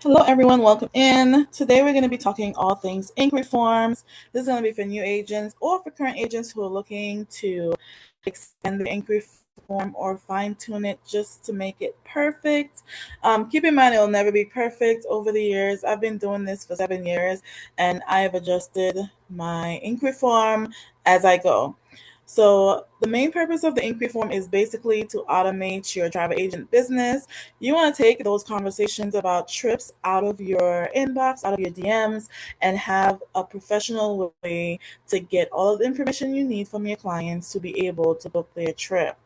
Hello, everyone. Welcome in. Today, we're going to be talking all things inquiry forms. This is going to be for new agents or for current agents who are looking to extend the inquiry form or fine tune it just to make it perfect. Keep in mind, it will never be perfect. Over the years, I've been doing this for 7 years and I have adjusted my inquiry form as I go. So, the main purpose of the inquiry form is basically to automate your travel agent business. You want to take those conversations about trips out of your inbox, out of your DMs, and have a professional way to get all of the information you need from your clients to be able to book their trip.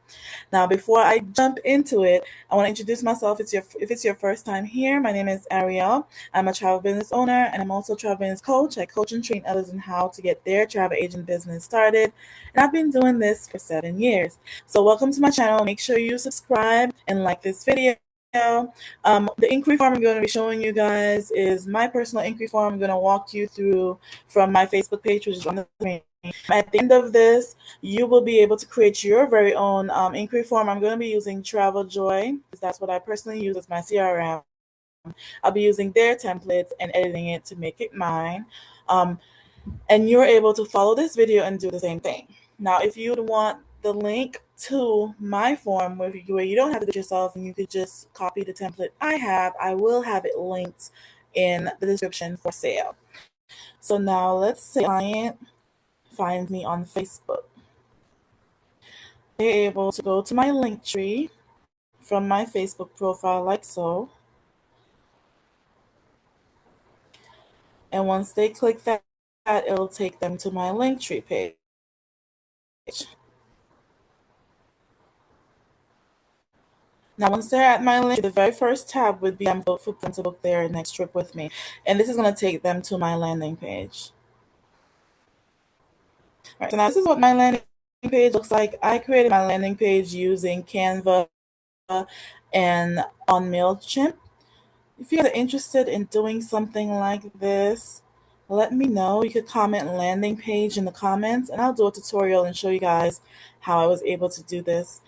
Now, before I jump into it, I want to introduce myself. If it's your first time here, my name is Ariel. I'm a travel business owner and I'm also a travel business coach. I coach and train others in how to get their travel agent business started. And I've been doing this for 7 years. So welcome to my channel. Make sure you subscribe and like this video. The inquiry form I'm going to be showing you guys is my personal inquiry form. I'm going to walk you through from my Facebook page, which is on the screen. At the end of this, you will be able to create your very own inquiry form. I'm going to be using TravelJoy because that's what I personally use as my CRM. I'll be using their templates and editing it to make it mine. And you're able to follow this video and do the same thing. Now, if you'd want the link to my form where you don't have to do it yourself and you could just copy the template I will have it linked in the description for sale. So now let's say a client finds me on Facebook. They're able to go to my link tree from my Facebook profile like so. And once they click that, it'll take them to my link tree page. Now, once they're at my link, the very first tab would be for them to book their next trip with me. And this is going to take them to my landing page. All right, so now this is what my landing page looks like. I created my landing page using Canva and on MailChimp. If you guys are interested in doing something like this, let me know. You could comment landing page in the comments and I'll do a tutorial and show you guys how I was able to do this.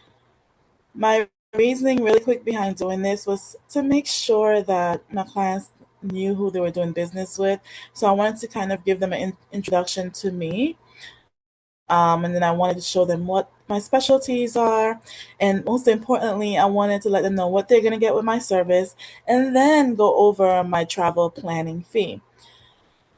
My reasoning really quick behind doing this was to make sure that my clients knew who they were doing business with. So I wanted to kind of give them an introduction to me. And then I wanted to show them what my specialties are. And most importantly, I wanted to let them know what they're going to get with my service and then go over my travel planning fee.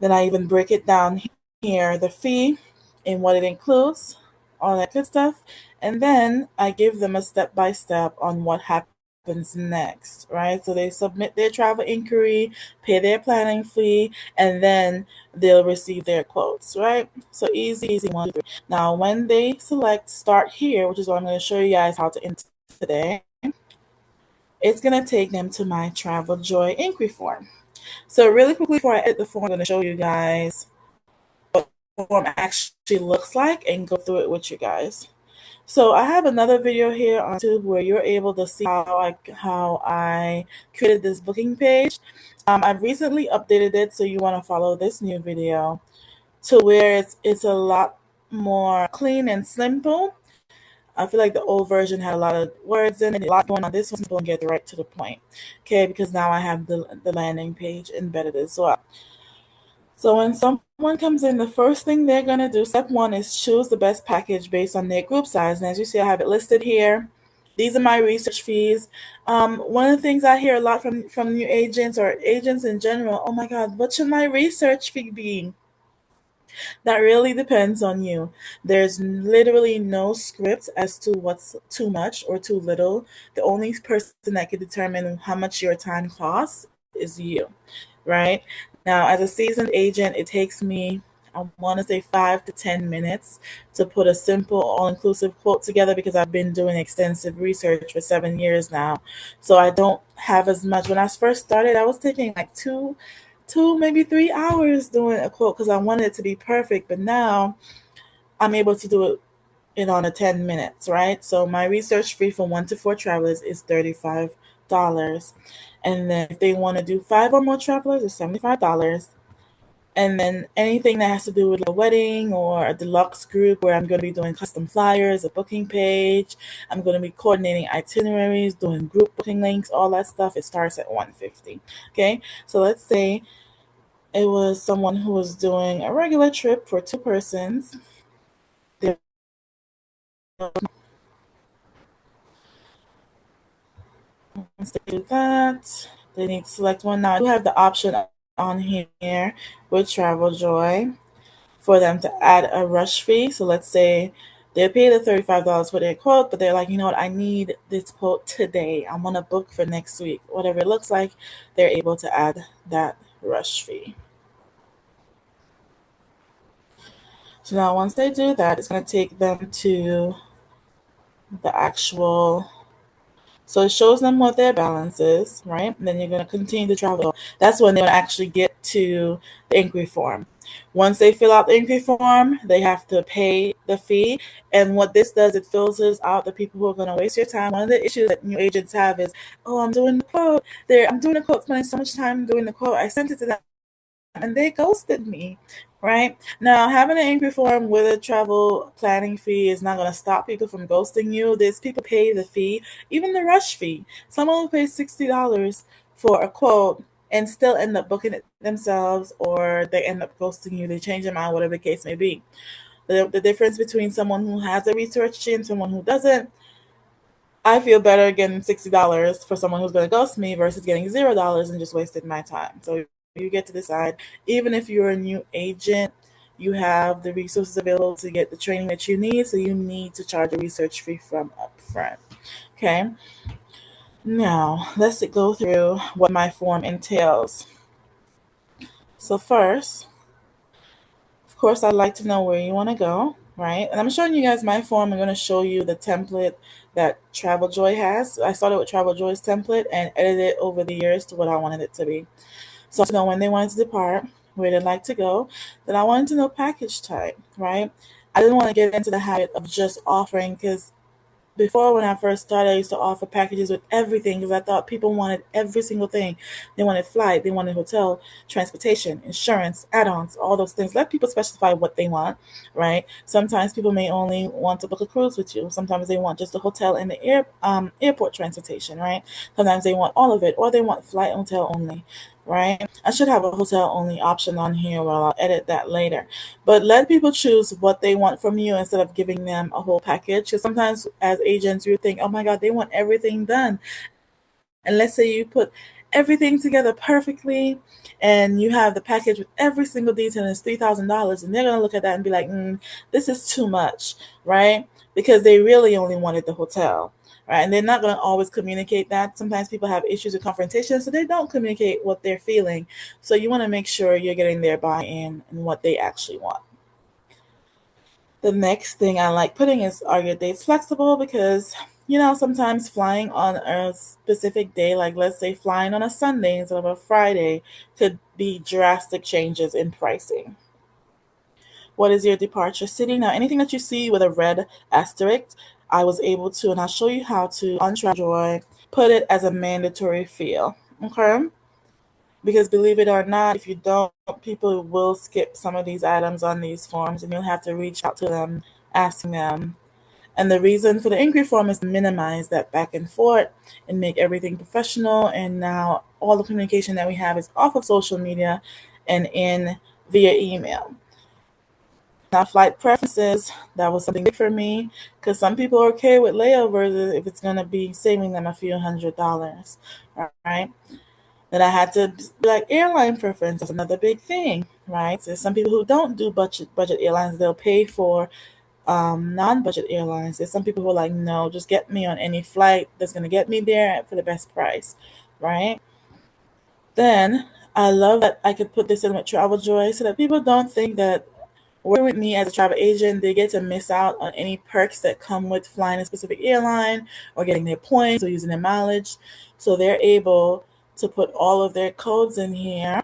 Then I even break it down here, the fee and what it includes, all that good stuff. And then I give them a step-by-step on what happens next, right? So they submit their travel inquiry, pay their planning fee, and then they'll receive their quotes, right? So easy, 1, 2, 3. Now, when they select start here, which is what I'm going to show you guys how to enter today, it's going to take them to my TravelJoy inquiry form. So really quickly before I edit the form, I'm going to show you guys what the form actually looks like and go through it with you guys. So I have another video here on YouTube where you're able to see how I created this booking page. I've recently updated it, so you want to follow this new video to where it's a lot more clean and simple. I feel like the old version had a lot of words in it, a lot going on. This one's simple and get right to the point. Okay, because now I have the landing page embedded as well. So when someone comes in, the first thing they're going to do, step 1, is choose the best package based on their group size. And as you see, I have it listed here. These are my research fees. One of the things I hear a lot from new agents or agents in general, oh my God, what should my research fee be? That really depends on you. There's literally no script as to what's too much or too little. The only person that can determine how much your time costs is you, right? Now, as a seasoned agent, it takes me, I want to say 5 to 10 minutes to put a simple all-inclusive quote together because I've been doing extensive research for 7 years now. So I don't have as much. When I first started, I was taking like two, maybe 3 hours doing a quote because I wanted it to be perfect. But now I'm able to do it in under 10 minutes, right? So my research fee for 1 to 4 travelers is $35. And then if they want to do 5 or more travelers, it's $75. And then anything that has to do with like a wedding or a deluxe group where I'm going to be doing custom flyers, a booking page, I'm going to be coordinating itineraries, doing group booking links, all that stuff, it starts at 150. Okay, so let's say it was someone who was doing a regular trip for two persons. They once they do that, they need to select one. Now I do have the option on here with TravelJoy for them to add a rush fee. So let's say they pay the $35 for their quote, but they're like, you know what, I need this quote today. I'm on a book for next week. Whatever it looks like, they're able to add that rush fee. So now once they do that, it's going to take them to the actual, so it shows them what their balance is, right? And then you're going to continue to travel. That's when they'll actually get to the inquiry form. Once they fill out the inquiry form, they have to pay the fee. And what this does, it filters out the people who are going to waste your time. One of the issues that new agents have is, oh, I'm doing the quote. I'm doing the quote, spending so much time doing the quote. I sent it to them and they ghosted me. Right now, having an inquiry form with a travel planning fee is not going to stop people from ghosting you. There's people pay the fee, even the rush fee. Someone will pay $60 for a quote and still end up booking it themselves, or they end up ghosting you. They change their mind, whatever the case may be. The difference between someone who has a research team and someone who doesn't, I feel better getting $60 for someone who's going to ghost me versus getting $0 and just wasted my time. So you get to decide. Even if you're a new agent, you have the resources available to get the training that you need. So you need to charge a research fee from upfront. Okay. Now let's go through what my form entails. So first, of course, I'd like to know where you want to go, right? And I'm showing you guys my form. I'm going to show you the template that TravelJoy has. I started with TravelJoy's template and edited it over the years to what I wanted it to be. So to know when they wanted to depart, where they'd like to go. Then I wanted to know package type, right? I didn't want to get into the habit of just offering, because before, when I first started, I used to offer packages with everything because I thought people wanted every single thing. They wanted flight, they wanted hotel, transportation, insurance, add-ons, all those things. Let people specify what they want, right? Sometimes people may only want to book a cruise with you. Sometimes they want just a hotel and the airport transportation, right? Sometimes they want all of it, or they want flight and hotel only, right? I should have a hotel only option on here. While I'll edit that later. But let people choose what they want from you instead of giving them a whole package. Because sometimes as agents, you think, oh my God, they want everything done. And let's say you put everything together perfectly and you have the package with every single detail and it's $3,000, and they're going to look at that and be like, this is too much, right? Because they really only wanted the hotel. Right, and they're not going to always communicate that. Sometimes people have issues with confrontation, so they don't communicate what they're feeling. So you want to make sure you're getting their buy-in and what they actually want. The next thing I like putting is, are your dates flexible? Because, sometimes flying on a specific day, like let's say flying on a Sunday instead of a Friday, could be drastic changes in pricing. What is your departure city? Now, anything that you see with a red asterisk, I was able to, and I'll show you how to, on TravelJoy, put it as a mandatory field. Okay? Because believe it or not, if you don't, people will skip some of these items on these forms and you'll have to reach out to them, asking them. And the reason for the inquiry form is to minimize that back and forth and make everything professional. And now all the communication that we have is off of social media and in via email. Now, flight preferences, that was something big for me because some people are okay with layovers if it's going to be saving them a few $100s. All right. Then I had to be like, airline preference is another big thing, right? So there's some people who don't do budget airlines. They'll pay for non-budget airlines. There's some people who are like, no, just get me on any flight that's going to get me there for the best price, right? Then I love that I could put this in with TravelJoy so that people don't think that working with me as a travel agent, they get to miss out on any perks that come with flying a specific airline or getting their points or using their mileage. So they're able to put all of their codes in here.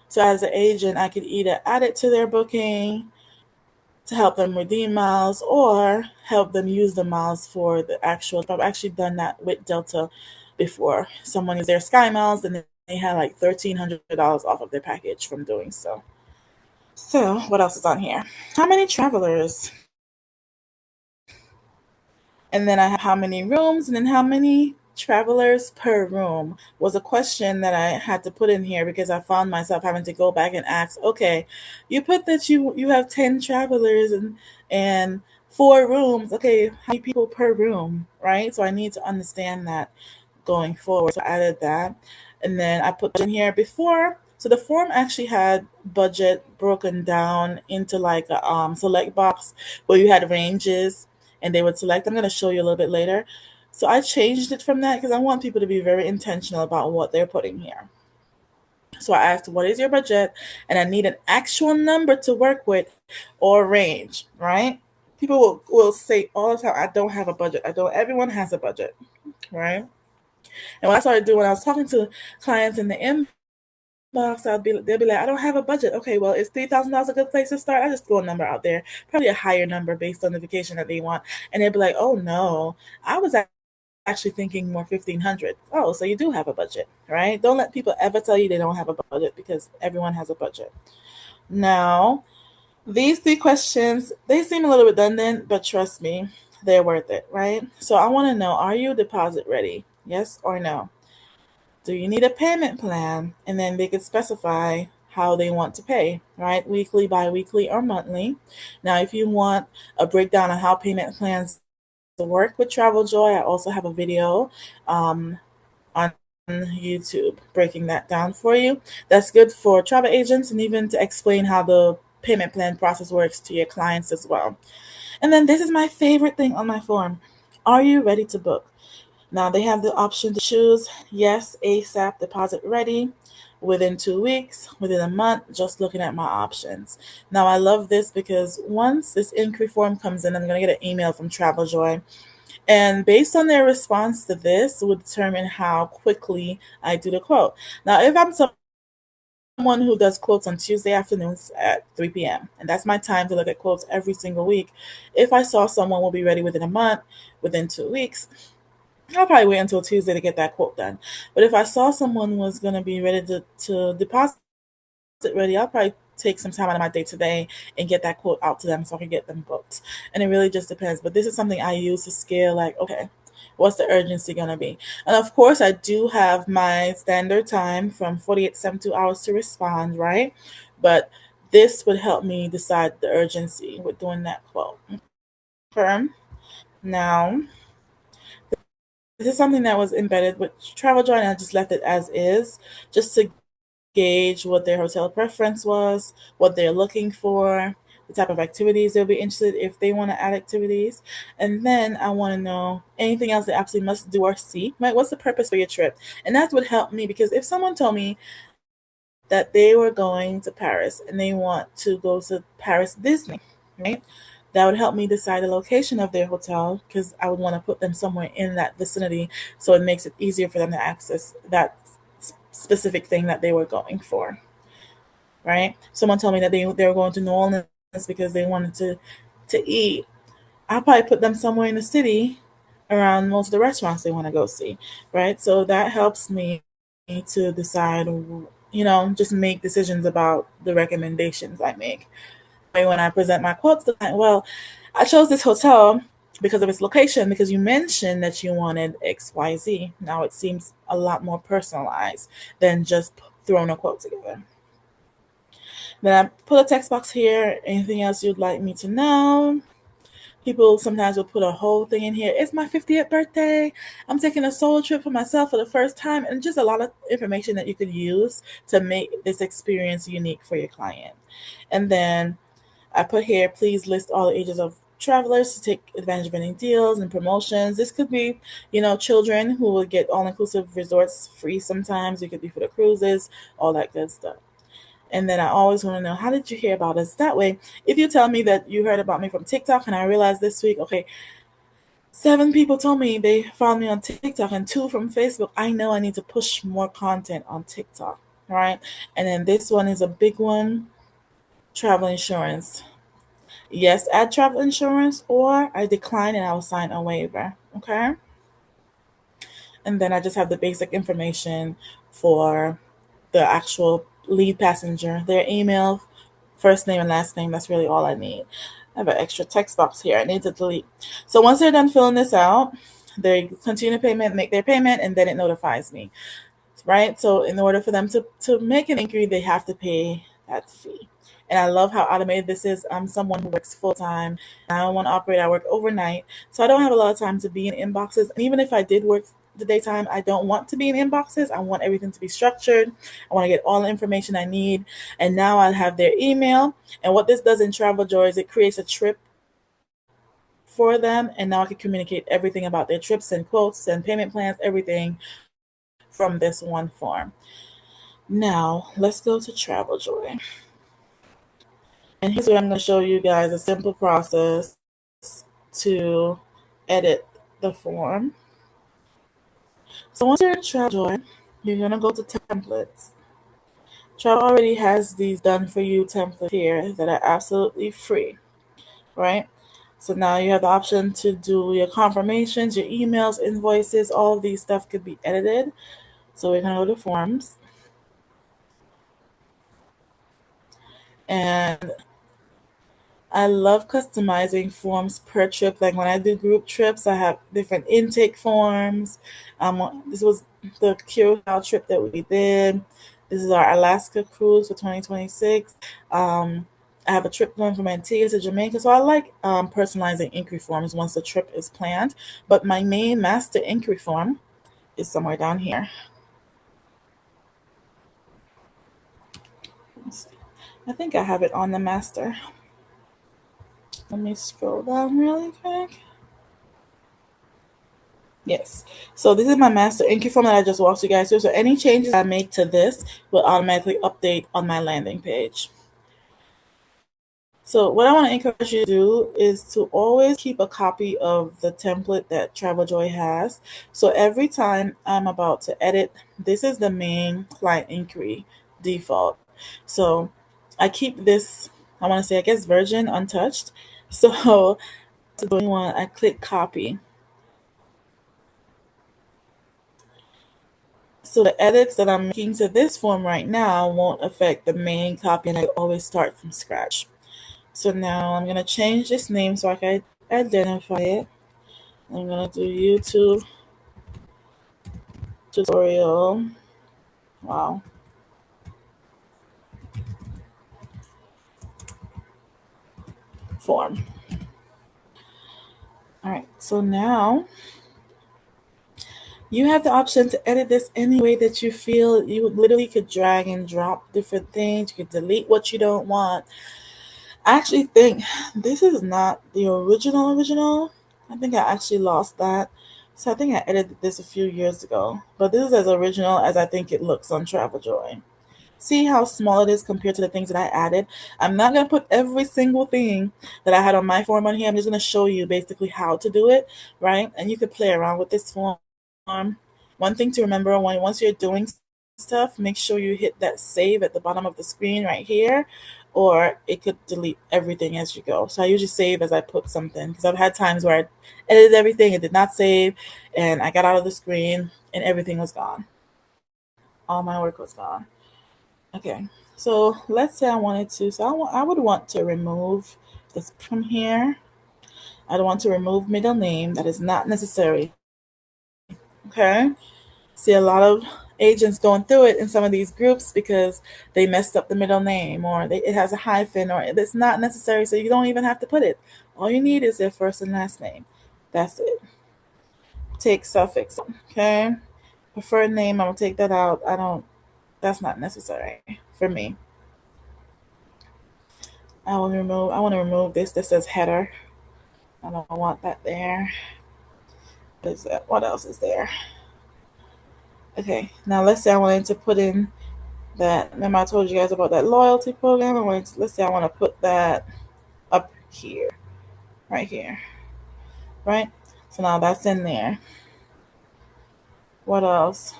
So as an agent, I could either add it to their booking to help them redeem miles or help them use the miles for the actual. I've actually done that with Delta before. Someone used their Sky Miles and they had like $1,300 off of their package from doing so. So, what else is on here? How many travelers? And then I have how many rooms, and then how many travelers per room was a question that I had to put in here because I found myself having to go back and ask, okay, you put that you have 10 travelers and 4 rooms. Okay, how many people per room, right? So I need to understand that going forward. So I added that. And then I put in here before. So the form actually had budget broken down into like a select box where you had ranges and they would select. I'm going to show you a little bit later. So I changed it from that because I want people to be very intentional about what they're putting here. So I asked, what is your budget? And I need an actual number to work with or range, right? People will say all the time, I don't have a budget. I don't, everyone has a budget, right? And what I started doing when I was talking to clients in the inbox, they'll be like, I don't have a budget. Okay, well, is $3,000 a good place to start? I just throw a number out there, probably a higher number based on the vacation that they want, and they'll be like, oh no, I was actually thinking more 1,500. Oh, so you do have a budget, right? Don't let people ever tell you they don't have a budget because everyone has a budget. Now, these 3 questions, they seem a little redundant, but trust me, they're worth it, right? So I want to know, are you deposit ready? Yes or no? Do you need a payment plan? And then they could specify how they want to pay, right? Weekly, bi-weekly, or monthly. Now, if you want a breakdown on how payment plans work with TravelJoy, I also have a video on YouTube breaking that down for you. That's good for travel agents and even to explain how the payment plan process works to your clients as well. And then this is my favorite thing on my form. Are you ready to book? Now they have the option to choose yes, ASAP, deposit ready, within 2 weeks, within a month, just looking at my options. Now I love this because once this inquiry form comes in, I'm going to get an email from TravelJoy. And based on their response to this, will determine how quickly I do the quote. Now, if I'm someone who does quotes on Tuesday afternoons at 3 p.m., and that's my time to look at quotes every single week, if I saw someone will be ready within a month, within 2 weeks, I'll probably wait until Tuesday to get that quote done. But if I saw someone was going to be ready to deposit ready, I'll probably take some time out of my day today and get that quote out to them so I can get them booked. And it really just depends. But this is something I use to scale, like, okay, what's the urgency going to be? And of course, I do have my standard time from 48 to 72 hours to respond, right? But this would help me decide the urgency with doing that quote. Firm. Now, this is something that was embedded with TravelJoy, and I just left it as is, just to gauge what their hotel preference was, what they're looking for, the type of activities they'll be interested if they want to add activities. And then I want to know anything else they absolutely must do or see. Right? What's the purpose for your trip? And that would help me because if someone told me that they were going to Paris and they want to go to Paris Disney, right? That would help me decide the location of their hotel because I would want to put them somewhere in that vicinity so it makes it easier for them to access that specific thing that they were going for, right? Someone told me that they were going to New Orleans because they wanted to eat. I'll probably put them somewhere in the city around most of the restaurants they want to go see, right? So that helps me to decide, just make decisions about the recommendations I make. When I present my quotes, to client, well, I chose this hotel because of its location, because you mentioned that you wanted XYZ. Now it seems a lot more personalized than just throwing a quote together. Then I put a text box here. Anything else you'd like me to know? People sometimes will put a whole thing in here. It's my 50th birthday. I'm taking a solo trip for myself for the first time, and just a lot of information that you could use to make this experience unique for your client. And then I put here, please list all the ages of travelers to take advantage of any deals and promotions. This could be, children who will get all-inclusive resorts free sometimes. It could be for the cruises, all that good stuff. And then I always want to know, how did you hear about us? That way, if you tell me that you heard about me from TikTok and I realized this week, okay, 7 people told me they found me on TikTok and 2 from Facebook, I know I need to push more content on TikTok, right? And then this one is a big one, travel insurance. Yes, add travel insurance, or I decline and I will sign a waiver, okay? and then I just have the basic information for the actual lead passenger, their email, first name and last name. That's really all I need. I have an extra text box here I need to delete. So once they're done filling this out, they continue payment, make their payment, and then it notifies me, right? So in order for them to make an inquiry, they have to pay that fee. And I love how automated this is. I'm someone who works full time. I don't want to operate. I work overnight. So I don't have a lot of time to be in inboxes. And even if I did work the daytime, I don't want to be in inboxes. I want everything to be structured. I want to get all the information I need. And now I have their email. And what this does in TravelJoy is it creates a trip for them. And now I can communicate everything about their trips and quotes and payment plans, everything from this one form. Now, let's go to TravelJoy. And here's where I'm going to show you guys a simple process to edit the form. So once you're in TravelJoy, you're going to go to templates. Travel already has these done for you templates here that are absolutely free, right? So now you have the option to do your confirmations, your emails, invoices, all of these stuff could be edited. So we're going to go to forms. And I love customizing forms per trip. Like when I do group trips, I have different intake forms. This was the Curacao trip that we did. This is our Alaska cruise for 2026. I have a trip going from Antigua to Jamaica. So I like personalizing inquiry forms once the trip is planned. But my main master inquiry form is somewhere down here. Let's see. I think I have it on the master. Let me scroll down really quick. Yes. So this is my master inquiry form that I just walked you guys through. So any changes I make to this will automatically update on my landing page. So what I want to encourage you to do is to always keep a copy of the template that TravelJoy has. So every time I'm about to edit, this is the main client inquiry default. So I keep this, I want to say, I guess, version untouched. So to do one, I click copy. So the edits that I'm making to this form right now won't affect the main copy, and I always start from scratch. So now I'm going to change this name so I can identify it. I'm going to do YouTube tutorial. Wow. Form. All right. So now you have the option to edit this any way that you feel. You literally could drag and drop different things. You could delete what you don't want. I actually think this is not the original. I think I actually lost that. So I think I edited this a few years ago. But this is as original as I think it looks on TravelJoy. See how small it is compared to the things that I added? I'm not going to put every single thing that I had on my form on here. I'm just going to show you basically how to do it, right? And you could play around with this form. One thing to remember, once you're doing stuff, make sure you hit that save at the bottom of the screen right here, or it could delete everything as you go. So I usually save as I put something, because I've had times where I edited everything, it did not save, and I got out of the screen and everything was gone. All my work was gone. Okay, so let's say I wanted to, I would want to remove this from here. I don't want to remove middle name. That is not necessary. Okay, see a lot of agents going through it in some of these groups because they messed up the middle name, or it has a hyphen, or it's not necessary, so you don't even have to put it. All you need is their first and last name. That's it. Take suffix. Okay, preferred name, I'm gonna take that out. That's not necessary for me. I want to remove this that says header. I don't want that there. What else is there? Okay, now let's say I wanted to put in that. Remember I told you guys about that loyalty program. Let's say I want to put that up here, right here, right? So now that's in there. What else?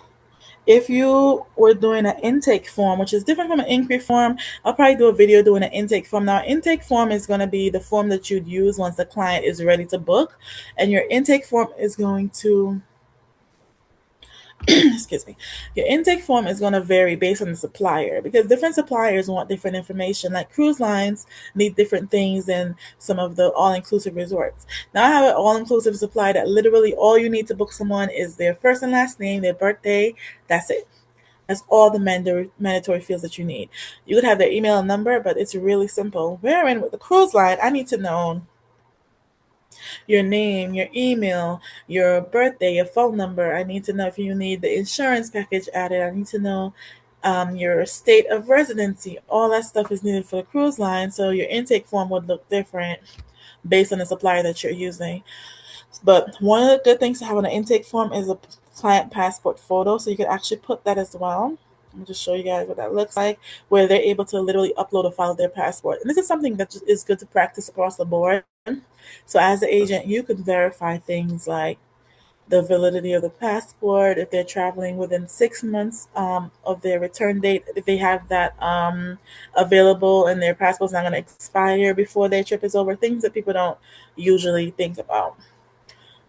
If you were doing an intake form, which is different from an inquiry form, I'll probably do a video doing an intake form. Now, intake form is going to be the form that you'd use once the client is ready to book, and your intake form is going to excuse me, your intake form is going to vary based on the supplier because different suppliers want different information. Like cruise lines need different things than some of the all-inclusive resorts. Now I have an all-inclusive supply that literally all you need to book someone is their first and last name, their birthday. That's it. That's all the mandatory fields that you need. You could have their email and number, but it's really simple. Wherein with the cruise line, I need to know your name, your email, your birthday, your phone number. I need to know if you need the insurance package added. I need to know your state of residency. All that stuff is needed for the cruise line. So your intake form would look different based on the supplier that you're using. But one of the good things to have on an intake form is a client passport photo. So you could actually put that as well. I'll just show you guys what that looks like, where they're able to literally upload a file of their passport. And this is something that is good to practice across the board. So as an agent, you can verify things like the validity of the passport, if they're traveling within 6 months of their return date, if they have that available and their passport's not going to expire before their trip is over, things that people don't usually think about.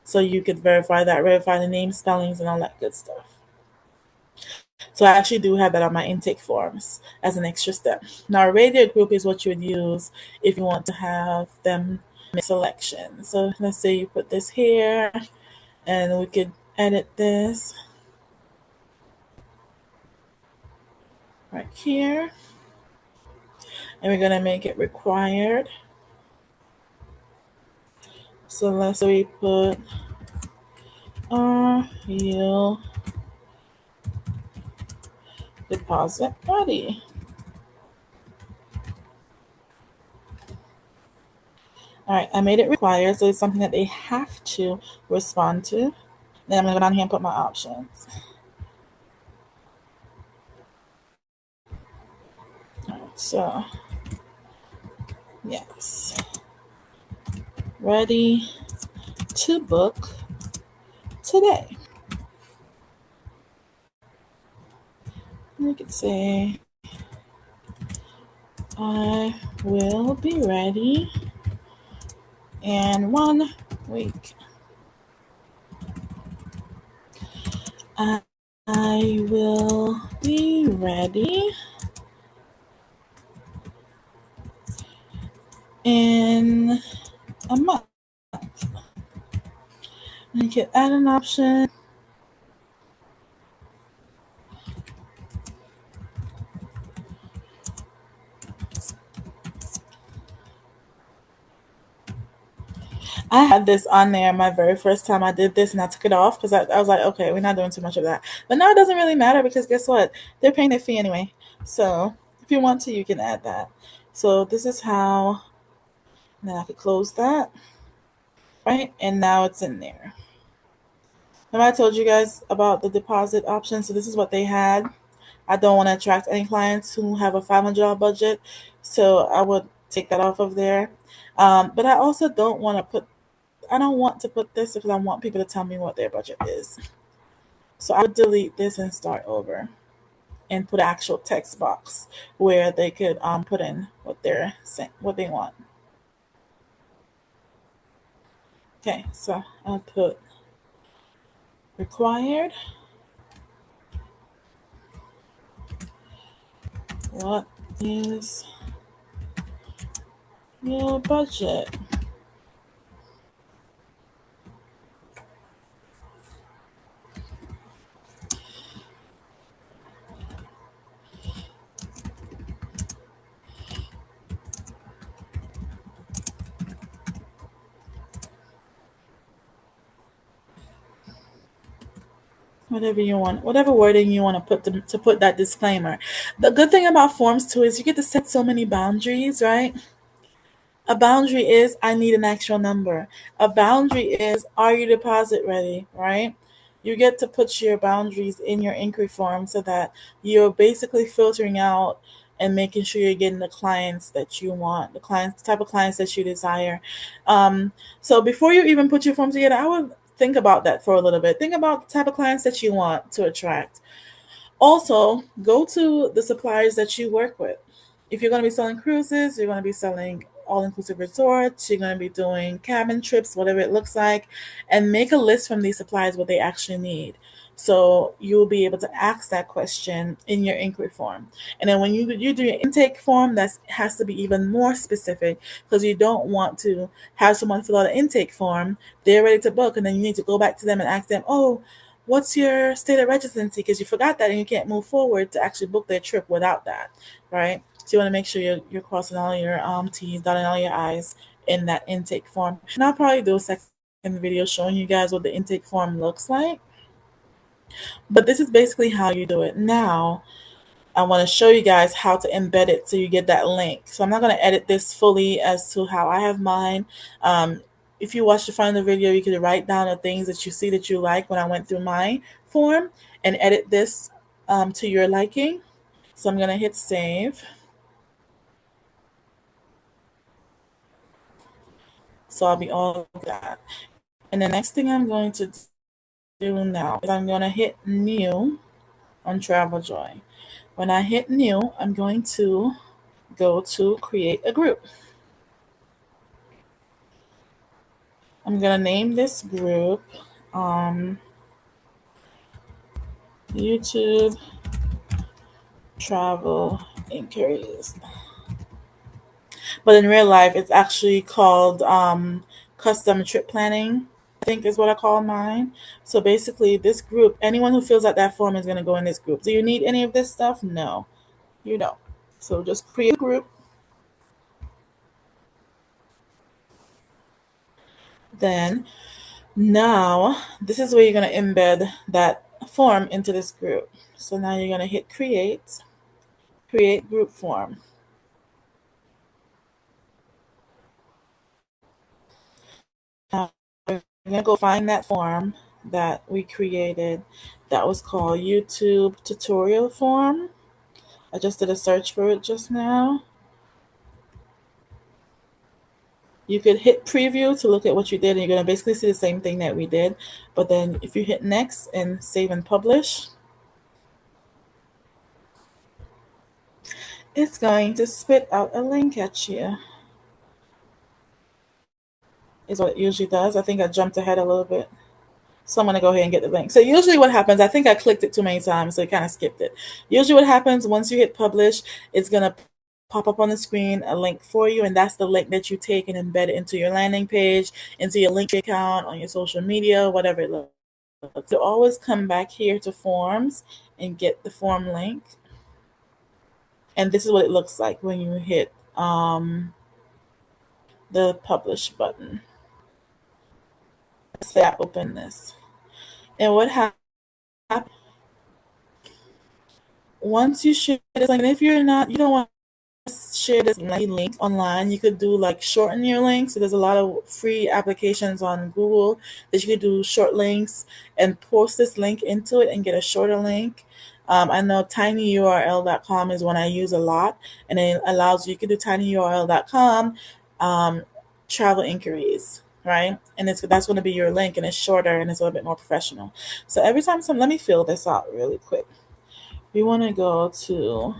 So you could verify the name, spellings, and all that good stuff. So I actually do have that on my intake forms as an extra step. Now, a radio group is what you would use if you want to have them make selection. So let's say you put this here, and we could edit this right here, and we're gonna make it required. So let's say we put yield deposit ready. All right, I made it required, so it's something that they have to respond to. Then I'm gonna go down here and put my options. All right, so yes, ready to book today. We could say I will be ready in 1 week. I will be ready in a month. I can add an option. I had this on there my very first time I did this, and I took it off because I was like, okay, we're not doing too much of that. But now it doesn't really matter because guess what? They're paying their fee anyway. So if you want to, you can add that. So this is how, then I could close that, right? And now it's in there. Remember I told you guys about the deposit option? So this is what they had. I don't want to attract any clients who have a $500 budget, so I would take that off of there. But I also I don't want to put this because I want people to tell me what their budget is. So I would delete this and start over and put an actual text box where they could put in what they're saying, what they want. Okay, so I'll put required. What is your budget? Whatever you want, whatever wording you want to put to put that disclaimer. The good thing about forms too is you get to set so many boundaries, right? A boundary is I need an actual number. A boundary is are you deposit ready, right? You get to put your boundaries in your inquiry form so that you're basically filtering out and making sure you're getting the clients that you want, the type of clients that you desire. So before you even put your form together, I would think about that for a little bit. Think about the type of clients that you want to attract. Also, go to the suppliers that you work with. If you're going to be selling cruises, you're going to be selling all inclusive resorts, you're going to be doing cabin trips, whatever it looks like, and make a list from these suppliers what they actually need. So you'll be able to ask that question in your inquiry form. And then when you do your intake form, that has to be even more specific, because you don't want to have someone fill out an intake form, they're ready to book, and then you need to go back to them and ask them, oh, what's your state of residency? Because you forgot that and you can't move forward to actually book their trip without that, right? So you want to make sure you're crossing all your T's, dotting all your I's in that intake form. And I'll probably do a second video showing you guys what the intake form looks like. But this is basically how you do it. Now, I want to show you guys how to embed it so you get that link. So I'm not going to edit this fully as to how I have mine. If you watch the front of the video, you could write down the things that you see that you like when I went through my form and edit this to your liking. So I'm going to hit save. So I'll be all that. And the next thing I'm going to do now is I'm going to hit new on TravelJoy. When I hit new, I'm going to go to create a group. I'm going to name this group YouTube Travel Inquiries. But in real life, it's actually called custom trip planning, I think is what I call mine. So basically, this group, anyone who fills out that form is going to go in this group. Do you need any of this stuff? No, you don't. So just create a group. Then now, this is where you're going to embed that form into this group. So now you're going to hit create group form. Now, we're going to go find that form that we created that was called YouTube tutorial form. I just did a search for it just now. You could hit preview to look at what you did, and you're going to basically see the same thing that we did. But then if you hit next and save and publish, it's going to spit out a link at you. Is what it usually does. I think I jumped ahead a little bit. So I'm going to go ahead and get the link. So usually what happens, I think I clicked it too many times, so it kind of skipped it. Usually what happens once you hit publish, it's going to pop up on the screen a link for you, and that's the link that you take and embed it into your landing page, into your link account, on your social media, whatever it looks like. So always come back here to forms and get the form link. And this is what it looks like when you hit the publish button. Let's say I open this. And what happens once you share this link, and if you don't want to share this link online, you could do like shorten your links. So there's a lot of free applications on Google that you could do short links and post this link into it and get a shorter link. I know tinyurl.com is one I use a lot, and it allows you can do tinyurl.com travel inquiries, right? And that's going to be your link, and it's shorter and it's a little bit more professional. So every time, let me fill this out really quick. We want to go to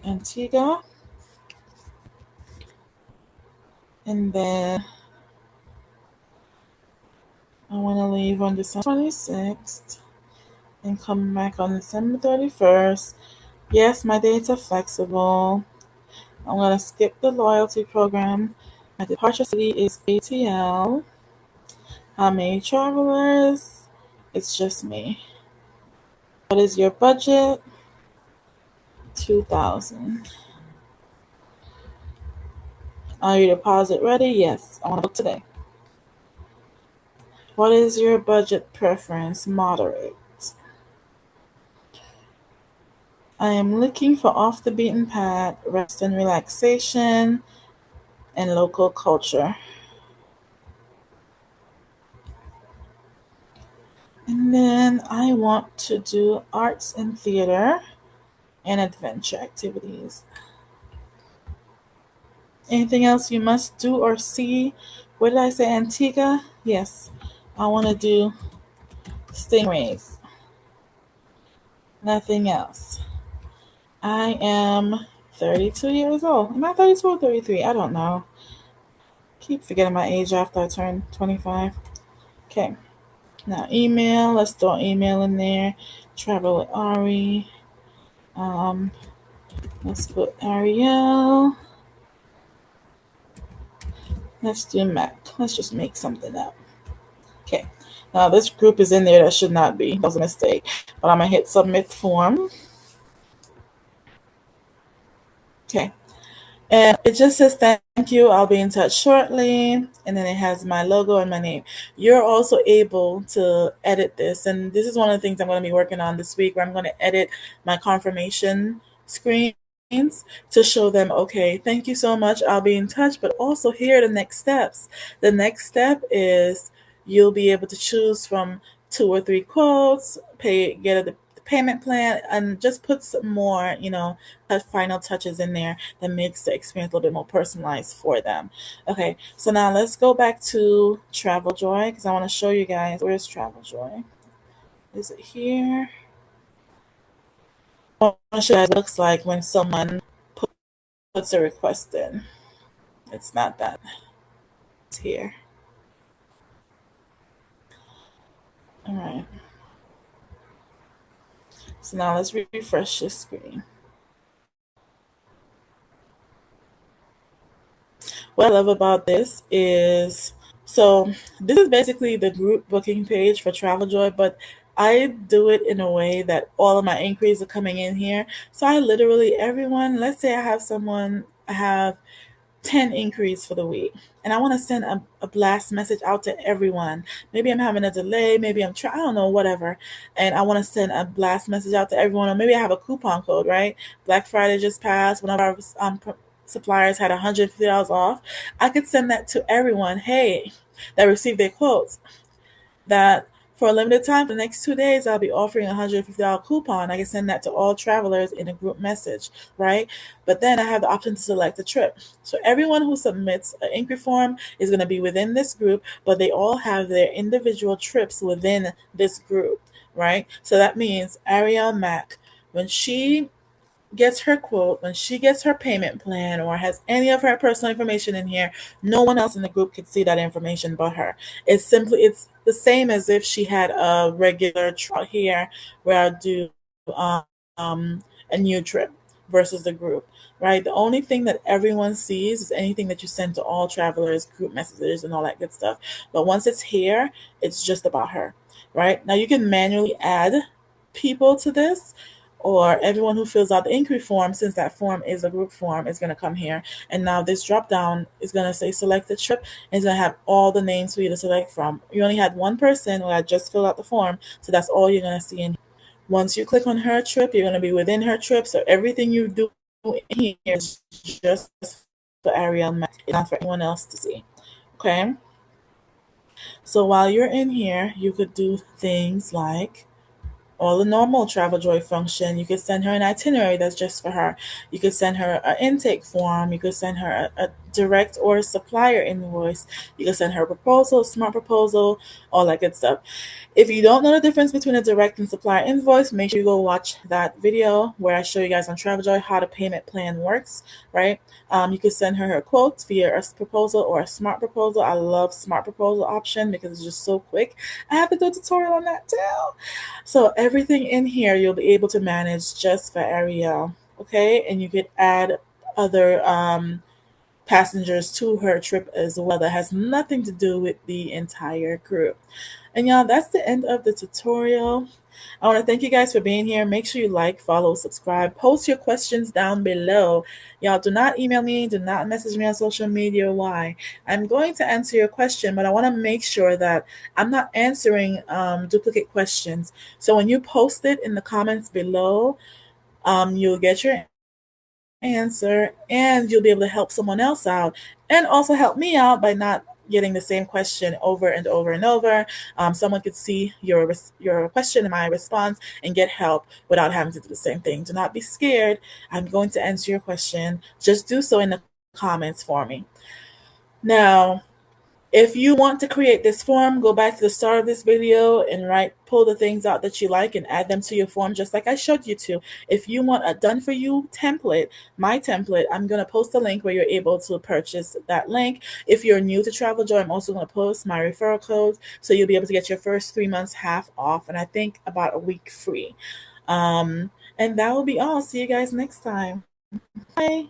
Antigua, and then I want to leave on December 26th and come back on December 31st. Yes, my dates are flexible. I'm going to skip the loyalty program. My departure city is ATL. How many travelers? It's just me. What is your budget? 2,000. Are your deposit ready? Yes, I want to book today. What is your budget preference? Moderate. I am looking for off the beaten path, rest and relaxation, and local culture. And then I want to do arts and theater and adventure activities. Anything else you must do or see? What did I say? Antigua? Yes. I want to do stingrays. Nothing else. I am 32 years old. Am I 32 or 33? I don't know. Keep forgetting my age after I turn 25. Okay. Now email, let's throw email in there. Travel with Ari. Um, let's put Ariel. Let's do Mac. Let's just make something up. Okay. Now this group is in there that should not be. That was a mistake. But I'm gonna hit submit form. Okay. And it just says thank you. I'll be in touch shortly. And then it has my logo and my name. You're also able to edit this. And this is one of the things I'm going to be working on this week, where I'm going to edit my confirmation screens to show them, okay, thank you so much. I'll be in touch. But also, here are the next steps. The next step is you'll be able to choose from 2 or 3 quotes, get the payment plan, and just put some more, final touches in there that makes the experience a little bit more personalized for them. Okay, so now let's go back to TravelJoy because I want to show you guys, where's TravelJoy? Is it here? I want to show you guys what it looks like when someone puts a request in. It's not that. It's here. All right. So now let's refresh this screen. What I love about this is, so this is basically the group booking page for TravelJoy, but I do it in a way that all of my inquiries are coming in here. So I literally, everyone, let's say I have 10 inquiries for the week, and I want to send a blast message out to everyone. Maybe I'm having a delay, maybe I don't know, whatever. And I want to send a blast message out to everyone, or maybe I have a coupon code, right? Black Friday just passed. One of our suppliers had $150 off. I could send that to everyone, hey, that received their quotes, that for a limited time, for the next 2 days, I'll be offering a $150 coupon. I can send that to all travelers in a group message, right? But then I have the option to select a trip. So everyone who submits an inquiry form is going to be within this group, but they all have their individual trips within this group, right? So that means Ariel Mack, when she gets her quote, when she gets her payment plan, or has any of her personal information in here, no one else in the group can see that information but her. It's the same as if she had a regular trial here where I do um, a new trip versus the group, right? The only thing that everyone sees is anything that you send to all travelers, group messages, and all that good stuff. But once it's here, it's just about her, right? Now you can manually add people to this, or everyone who fills out the inquiry form, since that form is a group form, is going to come here. And now this drop down is going to say select the trip, and it's going to have all the names for you to select from. You only had one person who had just filled out the form, so that's all you're going to see in here. Once you click on her trip, you're going to be within her trip, so everything you do in here is just for Ariel Mack, it's not for anyone else to see. Okay? So while you're in here, you could do things like all the normal TravelJoy function. You could send her an itinerary that's just for her. You could send her an intake form. You could send her a direct or supplier invoice. You could send her a proposal, smart proposal, all that good stuff. If you don't know the difference between a direct and supplier invoice, make sure you go watch that video where I show you guys on TravelJoy how the payment plan works, right? You could send her quotes via a proposal or a smart proposal. I love smart proposal option because it's just so quick. I have to do a tutorial on that too. So everything in here you'll be able to manage just for Ariel, okay? And you could add other passengers to her trip as well that has nothing to do with the entire group. And y'all, that's the end of the tutorial. I want to thank you guys for being here. Make sure you like, follow, subscribe, post your questions down below. Y'all, do not email me, do not message me on social media. Why? I'm going to answer your question, but I want to make sure that I'm not answering duplicate questions. So when you post it in the comments below, you'll get your answer, and you'll be able to help someone else out, and also help me out by not getting the same question over and over and over. Someone could see your question and my response and get help without having to do the same thing. Do not be scared. I'm going to answer your question. Just do so in the comments for me. Now, If you want to create this form, go back to the start of this video and pull the things out that you like and add them to your form just like I showed you to. If you want a done for you template, my template, I'm going to post a link where you're able to purchase that link. If you're new to TravelJoy, I'm also going to post my referral code so you'll be able to get your first 3 months half off and I think about a week free. And that will be all. See you guys next time. Bye.